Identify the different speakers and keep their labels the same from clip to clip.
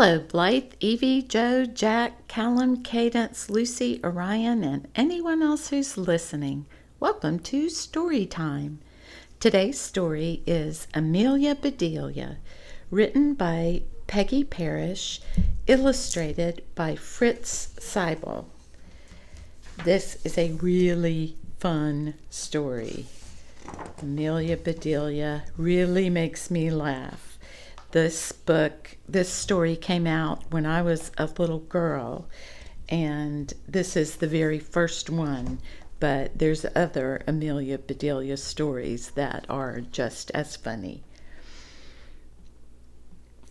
Speaker 1: Hello, Blythe, Evie, Joe, Jack, Callum, Cadence, Lucy, Orion, and anyone else who's listening. Welcome to Story Time. Today's story is Amelia Bedelia, written by Peggy Parrish, illustrated by Fritz Seibel. This is a really fun story. Amelia Bedelia really makes me laugh. This story came out when I was a little girl, and this is the very first one, but there's other Amelia Bedelia stories that are just as funny.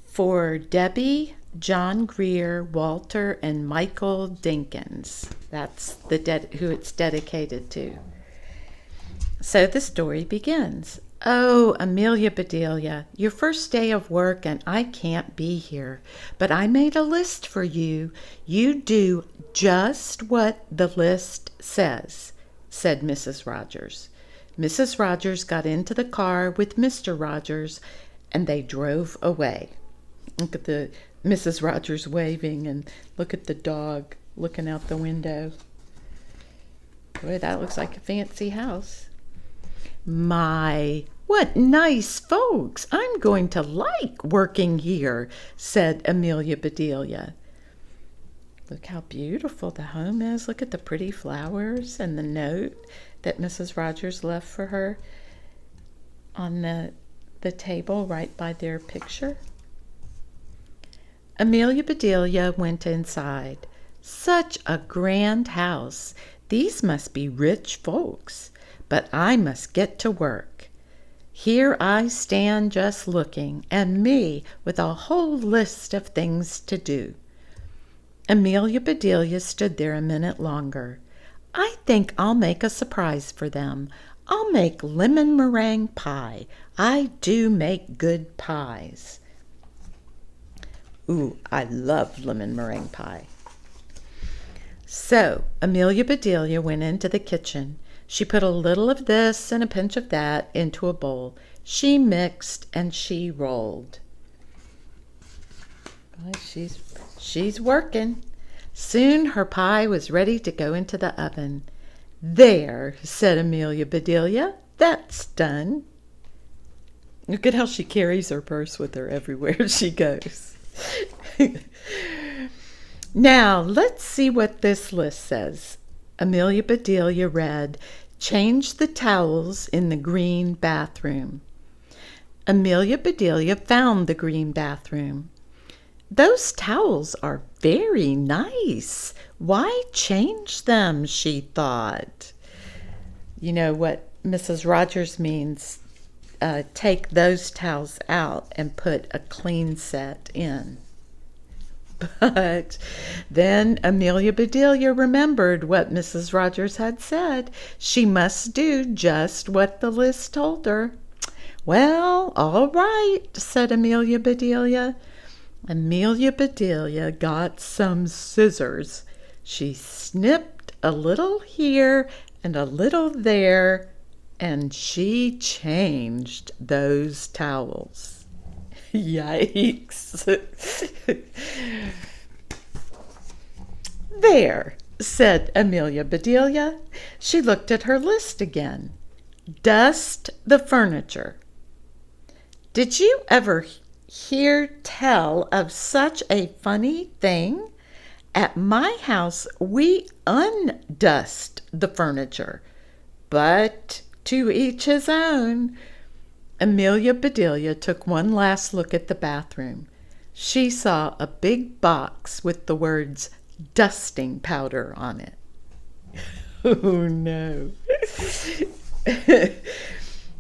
Speaker 1: For Debbie, John Greer, Walter, and Michael Dinkins. That's who it's dedicated to. So the story begins. Oh, Amelia Bedelia, your first day of work and I can't be here, but I made a list for you. You do just what the list says, said Mrs. Rogers. Mrs. Rogers got into the car with Mr. Rogers and they drove away. Look at the Mrs. Rogers waving and look at the dog looking out the window. Boy, that looks like a fancy house. My, what nice folks. I'm going to like working here, said Amelia Bedelia. Look how beautiful the home is. Look at the pretty flowers and the note that Mrs. Rogers left for her on the table right by their picture. Amelia Bedelia went inside. Such a grand house. These must be rich folks. But I must get to work. Here I stand just looking, and me with a whole list of things to do. Amelia Bedelia stood there a minute longer. I think I'll make a surprise for them. I'll make lemon meringue pie. I do make good pies. Ooh, I love lemon meringue pie. So Amelia Bedelia went into the kitchen. She put a little of this and a pinch of that into a bowl. She mixed and she rolled. She's working. Soon her pie was ready to go into the oven. There, said Amelia Bedelia, that's done. Look at how she carries her purse with her everywhere she goes. Now, let's see what this list says. Amelia Bedelia read, change the towels in the green bathroom. Amelia Bedelia found the green bathroom. Those towels are very nice. Why change them, she thought. You know what Mrs. Rogers means, take those towels out and put a clean set in. But then Amelia Bedelia remembered what Mrs. Rogers had said. She must do just what the list told her. Well, all right, said Amelia Bedelia. Amelia Bedelia got some scissors. She snipped a little here and a little there, and she changed those towels. Yikes. There, said Amelia Bedelia. She looked at her list again. Dust the furniture. Did you ever hear tell of such a funny thing? At my house, we undust the furniture, but to each his own. Amelia Bedelia took one last look at the bathroom. She saw a big box with the words dusting powder on it. Oh no.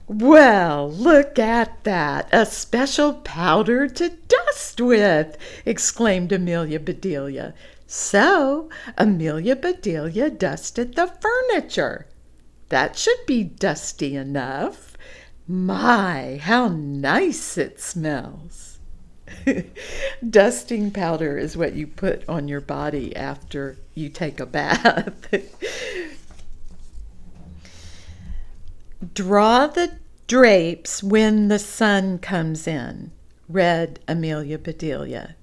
Speaker 1: Well, look at that. A special powder to dust with, exclaimed Amelia Bedelia. So Amelia Bedelia dusted the furniture. That should be dusty enough. My, how nice it smells. Dusting powder is what you put on your body after you take a bath. Draw the drapes when the sun comes in, read Amelia Bedelia.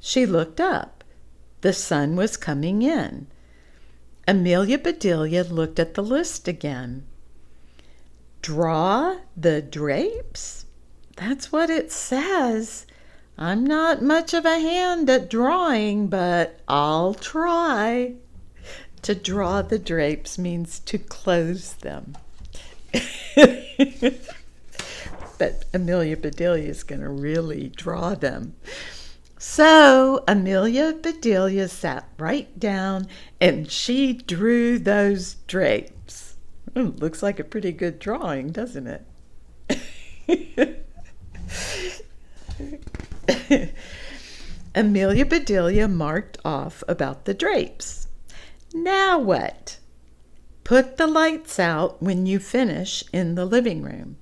Speaker 1: She looked up. The sun was coming in. Amelia Bedelia looked at the list again. Draw the drapes? That's what it says. I'm not much of a hand at drawing, but I'll try. To draw the drapes means to close them. But Amelia Bedelia is going to really draw them. So Amelia Bedelia sat right down and she drew those drapes. Looks like a pretty good drawing, doesn't it? Amelia Bedelia marked off about the drapes. Now what? Put the lights out when you finish in the living room.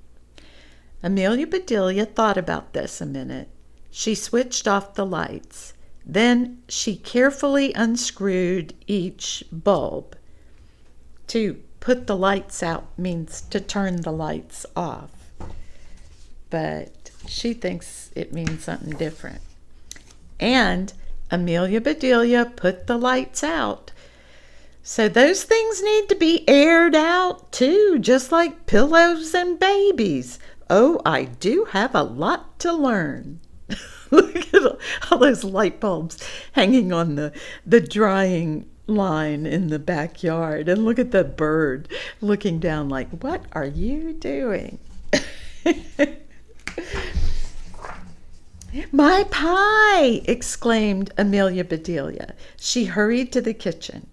Speaker 1: Amelia Bedelia thought about this a minute. She switched off the lights. Then she carefully unscrewed each bulb. To put the lights out means to turn the lights off. But she thinks it means something different. And Amelia Bedelia put the lights out. So those things need to be aired out too, just like pillows and babies. Oh, I do have a lot to learn. Look at all those light bulbs hanging on the drying line in the backyard. And look at the bird looking down like, what are you doing? My pie! Exclaimed Amelia Bedelia. She hurried to the kitchen.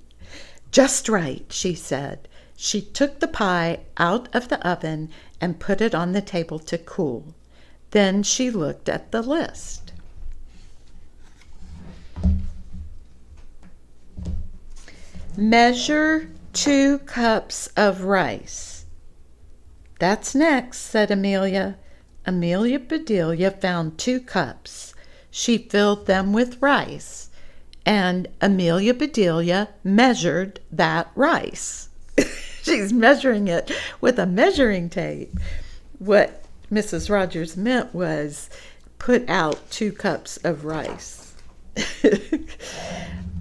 Speaker 1: Just right, she said. She took the pie out of the oven and put it on the table to cool. Then she looked at the list. Measure 2 cups of rice. That's next, said Amelia. Amelia Bedelia found 2 cups. She filled them with rice, and Amelia Bedelia measured that rice. She's measuring it with a measuring tape. What Mrs. Rogers meant was put out 2 cups of rice.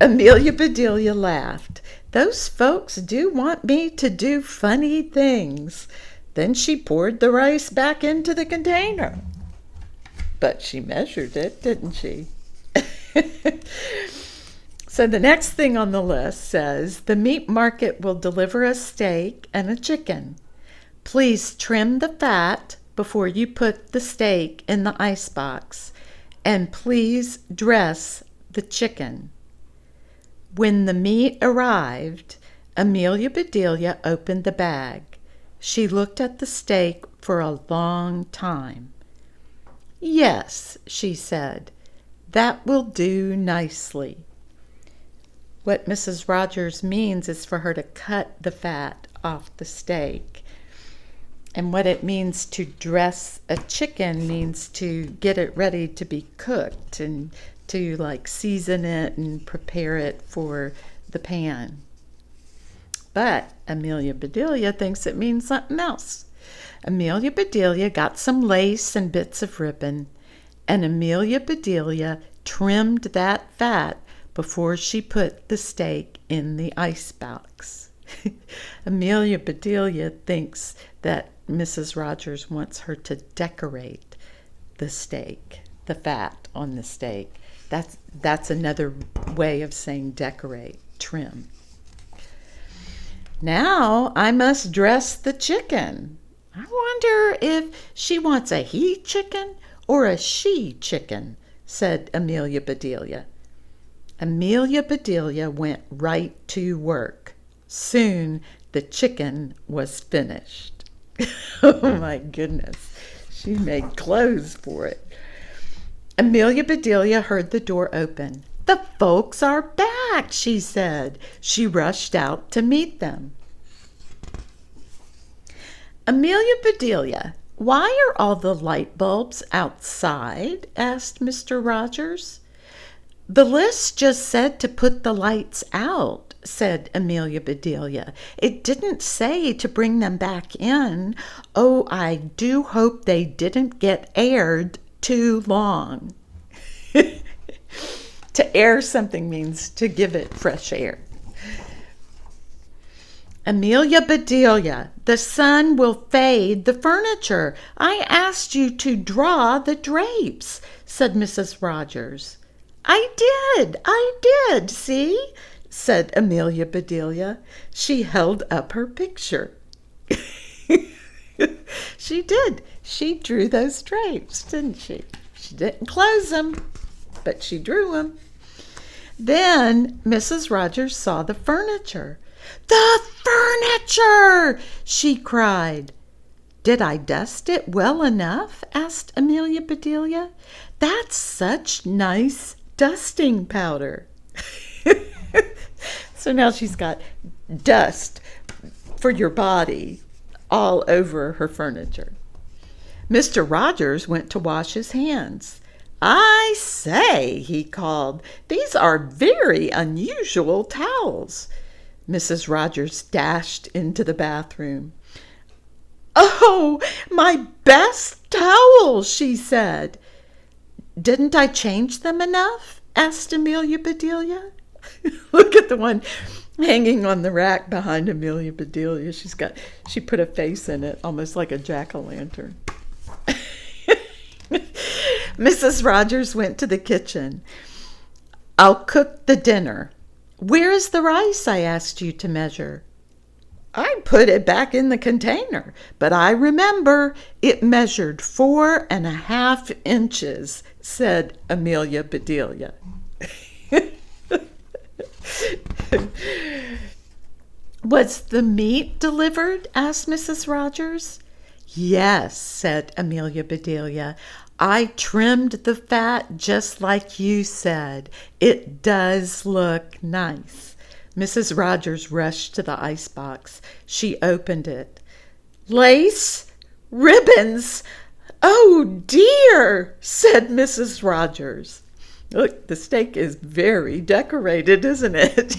Speaker 1: Amelia Bedelia laughed. Those folks do want me to do funny things. Then she poured the rice back into the container. But she measured it, didn't she? So the next thing on the list says, the meat market will deliver a steak and a chicken. Please trim the fat before you put the steak in the icebox, and please dress the chicken. When the meat arrived, Amelia Bedelia opened the bag. She looked at the steak for a long time. Yes, she said, that will do nicely. What Mrs. Rogers means is for her to cut the fat off the steak. And what it means to dress a chicken means to get it ready to be cooked and to season it and prepare it for the pan. But Amelia Bedelia thinks it means something else. Amelia Bedelia got some lace and bits of ribbon, and Amelia Bedelia trimmed that fat before she put the steak in the icebox. Amelia Bedelia thinks that Mrs. Rogers wants her to decorate the steak, the fat on the steak. That's another way of saying decorate, trim. Now I must dress the chicken. I wonder if she wants a he chicken or a she chicken, said Amelia Bedelia. Amelia Bedelia went right to work. Soon the chicken was finished. Oh my goodness, she made clothes for it. Amelia Bedelia heard the door open. The folks are back, she said. She rushed out to meet them. Amelia Bedelia, why are all the light bulbs outside? Asked Mr. Rogers. The list just said to put the lights out, said Amelia Bedelia. It didn't say to bring them back in. Oh, I do hope they didn't get aired too long. To air something means to give it fresh air. Amelia Bedelia, the sun will fade the furniture. I asked you to draw the drapes, said Mrs. Rogers. I did, see, said Amelia Bedelia. She held up her picture. She did. She drew those drapes, didn't she? She didn't close them, but she drew them. Then Mrs. Rogers saw the furniture. The furniture! She cried. Did I dust it well enough? Asked Amelia Bedelia. That's such nice dusting powder. So now she's got dust for your body all over her furniture. Mr. Rogers went to wash his hands. I say, he called, these are very unusual towels. Mrs. Rogers dashed into the bathroom. Oh, my best towels, she said. Didn't I change them enough? Asked Amelia Bedelia. Look at the one hanging on the rack behind Amelia Bedelia. She put a face in it, almost like a jack-o'-lantern. Mrs. Rogers went to the kitchen. I'll cook the dinner. Where is the rice I asked you to measure? I put it back in the container, but I remember it measured 4.5 inches, said Amelia Bedelia. Was the meat delivered? Asked Mrs. Rogers. Yes, said Amelia Bedelia. I trimmed the fat just like you said. It does look nice. Mrs. Rogers rushed to the icebox. She opened it. Lace? Ribbons? Oh, dear, said Mrs. Rogers. Look, the steak is very decorated, isn't it?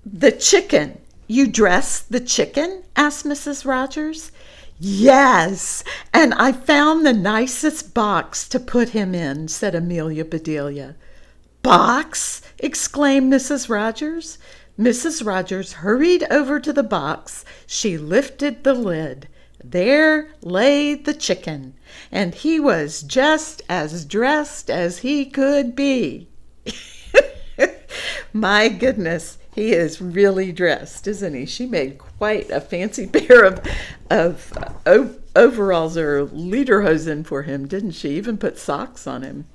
Speaker 1: The chicken. You dressed the chicken? Asked Mrs. Rogers. Yes, and I found the nicest box to put him in, said Amelia Bedelia. Box? Exclaimed Mrs. Rogers. Mrs. Rogers hurried over to the box. She lifted the lid. There lay the chicken, and he was just as dressed as he could be. My goodness, he is really dressed, isn't he? She made quite a fancy pair of overalls or lederhosen for him, didn't she? Even put socks on him.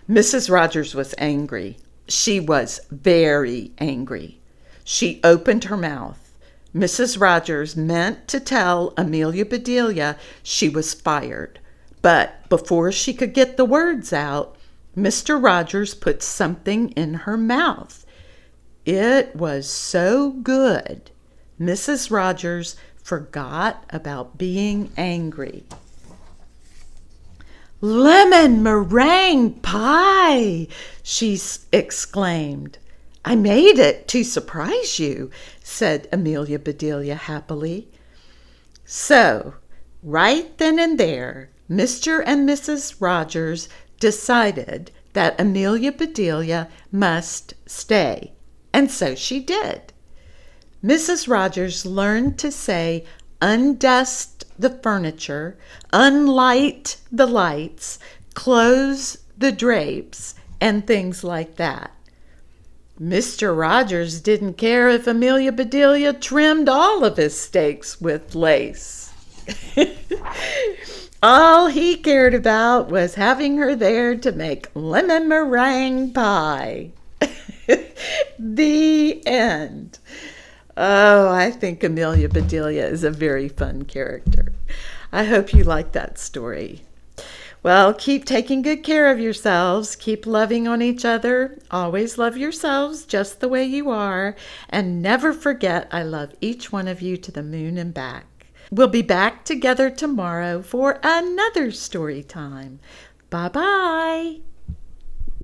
Speaker 1: Mrs. Rogers was angry. She was very angry. She opened her mouth. Mrs. Rogers meant to tell Amelia Bedelia she was fired. But before she could get the words out, Mr. Rogers put something in her mouth. It was so good, Mrs. Rogers forgot about being angry. Lemon meringue pie, she exclaimed. I made it to surprise you, said Amelia Bedelia happily. So, right then and there, Mr. and Mrs. Rogers decided that Amelia Bedelia must stay, and so she did. Mrs. Rogers learned to say, undust the furniture, unlight the lights, close the drapes, and things like that. Mr. Rogers didn't care if Amelia Bedelia trimmed all of his steaks with lace. All he cared about was having her there to make lemon meringue pie. The end. Oh, I think Amelia Bedelia is a very fun character. I hope you like that story. Well, keep taking good care of yourselves. Keep loving on each other. Always love yourselves just the way you are. And never forget, I love each one of you to the moon and back. We'll be back together tomorrow for another story time. Bye-bye.